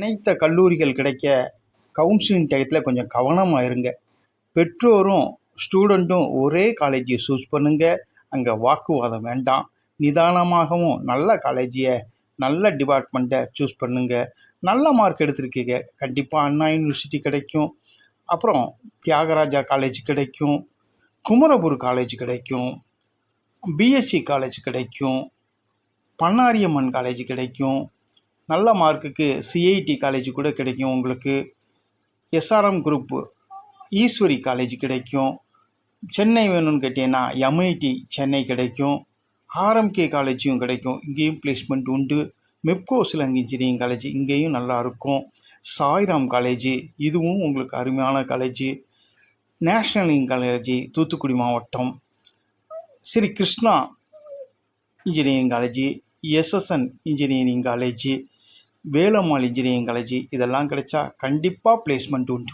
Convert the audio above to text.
நினைத்த கல்லூரிகள் கிடைக்க கவுன்சிலிங் டயத்தில் கொஞ்சம் கவனமாக இருங்க. பெற்றோரும் ஸ்டூடெண்ட்டும் ஒரே காலேஜை சூஸ் பண்ணுங்கள். அங்கே வாக்குவாதம் வேண்டாம். நிதானமாகவும் நல்ல காலேஜை நல்ல டிபார்ட்மெண்ட்டை சூஸ் பண்ணுங்கள். நல்ல மார்க் எடுத்திருக்கீங்க, கண்டிப்பாக அண்ணா யூனிவர்சிட்டி கிடைக்கும். அப்புறம் தியாகராஜா காலேஜ் கிடைக்கும், குமரகுரு காலேஜ் கிடைக்கும், பிஎஸ்சி காலேஜ் கிடைக்கும், பண்ணாரியம்மன் காலேஜ் கிடைக்கும். நல்ல மார்க்குக்கு சிஐடி காலேஜ் கூட கிடைக்கும். உங்களுக்கு எஸ்ஆர்எம் குரூப்பு ஈஸ்வரி காலேஜ் கிடைக்கும். சென்னை வேணும்னு கேட்டீங்கன்னா எம்ஐடி சென்னை கிடைக்கும். ஆர்எம்கே காலேஜும் கிடைக்கும், இங்கேயும் பிளேஸ்மெண்ட் உண்டு. மெப்கோ சிலங் இன்ஜினியரிங் காலேஜ் இங்கேயும் நல்லாயிருக்கும். சாய்ராம் காலேஜு இதுவும் உங்களுக்கு அருமையான காலேஜு. நேஷ்னல் காலேஜ் தூத்துக்குடி மாவட்டம். Sri Krishna engineering college, SSN engineering college, Velammal engineering college இதெல்லாம் கிடைச்சா கண்டிப்பாக பிளேஸ்மெண்ட் உண்டு.